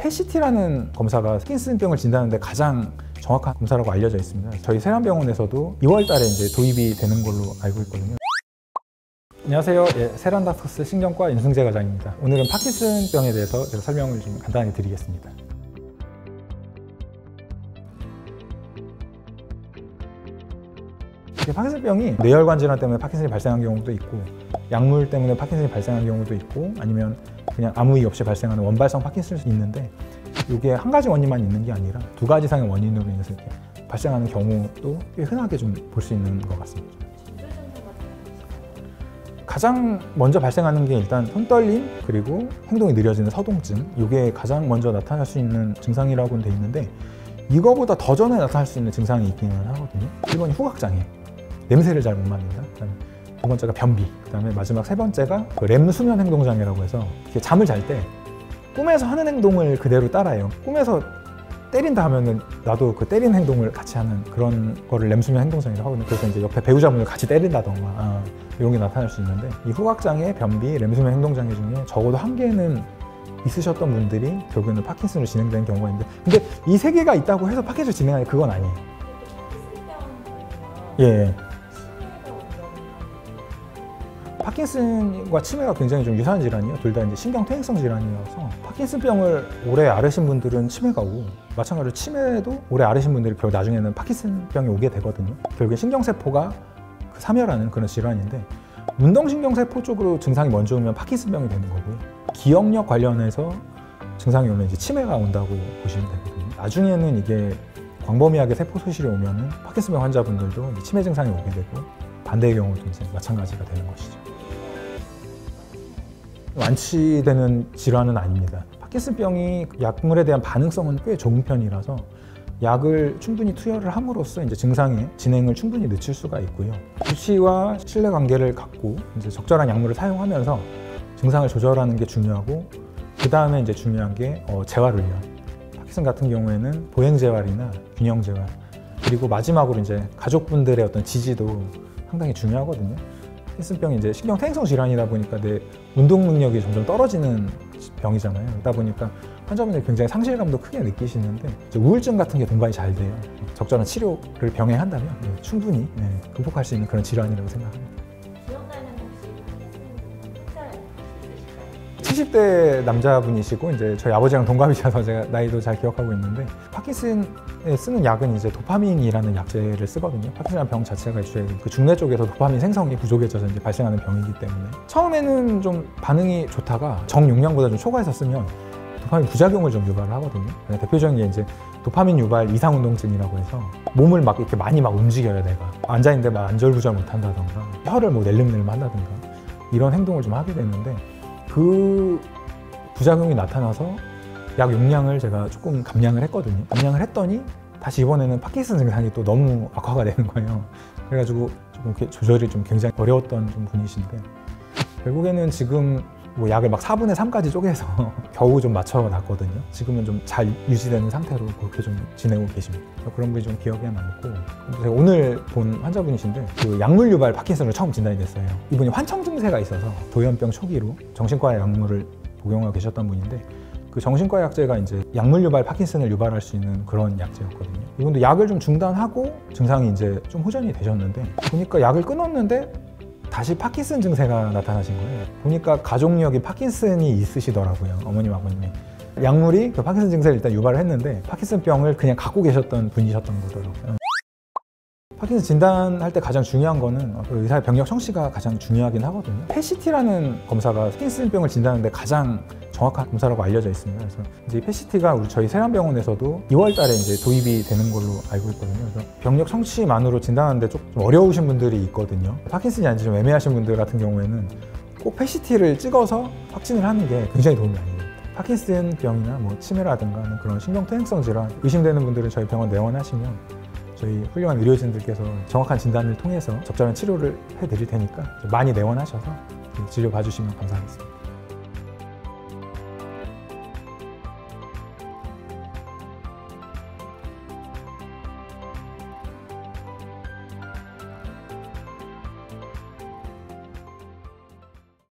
PET-CT라는 검사가 파킨슨병을 진단하는데 가장 정확한 검사라고 알려져 있습니다. 저희 세란병원에서도 2월 달에 이제 도입이 되는 걸로 알고 있거든요. 안녕하세요. 세란닥터스 신경과 윤승재 과장입니다. 오늘은 파킨슨병에 대해서 제가 설명을 좀 간단히 드리겠습니다. 파킨슨병이 뇌혈관 질환 때문에 파킨슨이 발생한 경우도 있고, 약물 때문에 파킨슨이 발생한 경우도 있고, 아니면 그냥 아무 이유 없이 발생하는 원발성 파킨슨이 있는데, 이게 한 가지 원인만 있는 게 아니라 두 가지 이상의 원인으로 인해서 이렇게 발생하는 경우도 꽤 흔하게 좀 볼 수 있는 것 같습니다. 가장 먼저 발생하는 게 일단 손떨림, 그리고 행동이 느려지는 서동증, 이게 가장 먼저 나타날 수 있는 증상이라고는 돼 있는데, 이거보다 더 전에 나타날 수 있는 증상이 있기는 하거든요. 1번이 후각장애, 냄새를 잘 못 맡는다. 그다음에 두 번째가 변비, 그다음에 마지막 세 번째가 렘 수면 행동 장애라고 해서 잠을 잘 때 꿈에서 하는 행동을 그대로 따라해요. 꿈에서 때린다 하면은 나도 그 때리는 행동을 같이 하는 그런 거를 렘 수면 행동 장애라고 하거든요. 그래서 이제 옆에 배우자분을 같이 때린다던가 이런 게 나타날 수 있는데, 이 후각장애, 변비, 렘 수면 행동 장애 중에 적어도 한 개는 있으셨던 분들이 결국에는 파킨슨으로 진행되는 경우가 있는데, 근데 이 세 개가 있다고 해서 파킨슨으로 진행하는 그건 아니에요. 예. 파킨슨과 치매가 굉장히 좀 유사한 질환이에요. 둘 다 이제 신경퇴행성 질환이라서 파킨슨병을 오래 앓으신 분들은 치매가 오고, 마찬가지로 치매도 오래 앓으신 분들이 결국 나중에는 파킨슨병이 오게 되거든요. 결국에 신경세포가 사멸하는 그런 질환인데, 운동신경세포 쪽으로 증상이 먼저 오면 파킨슨병이 되는 거고요. 기억력 관련해서 증상이 오면 이제 치매가 온다고 보시면 되거든요. 나중에는 이게 광범위하게 세포 소실이 오면은 파킨슨병 환자분들도 치매 증상이 오게 되고, 반대의 경우도 이제 마찬가지가 되는 것이죠. 완치되는 질환은 아닙니다. 파킨슨병이 약물에 대한 반응성은 꽤 좋은 편이라서 약을 충분히 투여를 함으로써 이제 증상의 진행을 충분히 늦출 수가 있고요. 주치의와 신뢰관계를 갖고 이제 적절한 약물을 사용하면서 증상을 조절하는 게 중요하고, 그 다음에 이제 중요한 게 재활훈련. 파킨슨 같은 경우에는 보행재활이나 균형재활, 그리고 마지막으로 이제 가족분들의 어떤 지지도 상당히 중요하거든요. 파킨슨병이 이제 신경퇴행성 질환이다 보니까 내 운동 능력이 점점 떨어지는 병이잖아요. 그러다 보니까 환자분들이 굉장히 상실감도 크게 느끼시는데, 우울증 같은 게 동반이 잘 돼요. 적절한 치료를 병행한다면 충분히 극복할 수 있는 그런 질환이라고 생각합니다. 70대 남자분이시고, 이제 저희 아버지랑 동갑이셔서 제가 나이도 잘 기억하고 있는데, 파킨슨에 쓰는 약은 이제 도파민이라는 약제를 쓰거든요. 파킨슨이라는 병 자체가 애초에 그 중뇌 쪽에서 도파민 생성이 부족해져서 이제 발생하는 병이기 때문에 처음에는 좀 반응이 좋다가 정용량보다 좀 초과해서 쓰면 도파민 부작용을 좀 유발을 하거든요. 대표적인 게 이제 도파민 유발 이상운동증이라고 해서 몸을 막 이렇게 많이 막 움직여야 내가 앉아있는데 막 안절부절 못한다던가, 혀를 뭐 낼름낼름 한다던가 이런 행동을 좀 하게 되는데, 그 부작용이 나타나서 약 용량을 제가 조금 감량을 했거든요. 감량을 했더니 다시 이번에는 파킨슨 증상이 또 너무 악화가 되는 거예요. 그래가지고 조금 조절이 좀 굉장히 어려웠던 좀 분이신데, 결국에는 지금 뭐 약을 막 4분의 3까지 쪼개서 겨우 좀 맞춰놨거든요. 지금은 좀 잘 유지되는 상태로 그렇게 좀 지내고 계십니다. 그런 분이 좀 기억에 남고, 제가 오늘 본 환자분이신데 그 약물 유발 파킨슨으로 처음 진단이 됐어요. 이분이 환청 증세가 있어서 도연병 초기로 정신과의 약물을 복용하고 계셨던 분인데, 그 정신과 약제가 이제 약물 유발 파킨슨을 유발할 수 있는 그런 약제였거든요. 이분도 약을 좀 중단하고 증상이 이제 좀 호전이 되셨는데, 보니까 약을 끊었는데 다시 파킨슨 증세가 나타나신 거예요. 보니까 가족력이 파킨슨이 있으시더라고요. 어머님, 아버님이. 약물이 그 파킨슨 증세를 일단 유발을 했는데 파킨슨병을 그냥 갖고 계셨던 분이셨던 거더라고요. 파킨슨 진단할 때 가장 중요한 거는 그 의사의 병력 청취가 가장 중요하긴 하거든요. PET-CT라는 검사가 파킨슨병을 진단하는데 가장 정확한 검사라고 알려져 있습니다. 그래서 이제 PET-CT가 저희 세란병원에서도 2월 달에 이제 도입이 되는 걸로 알고 있거든요. 그래서 병력 청취만으로 진단하는데 좀 어려우신 분들이 있거든요. 파킨슨이 아닌지 좀 애매하신 분들 같은 경우에는 꼭 PET-CT를 찍어서 확진을 하는 게 굉장히 도움이 많이 됩니다. 파킨슨병이나 뭐 치매라든가 그런 신경퇴행성 질환 의심되는 분들은 저희 병원 내원하시면 저희 훌륭한 의료진들께서 정확한 진단을 통해서 적절한 치료를 해드릴 테니까 많이 내원하셔서 진료 봐주시면 감사하겠습니다.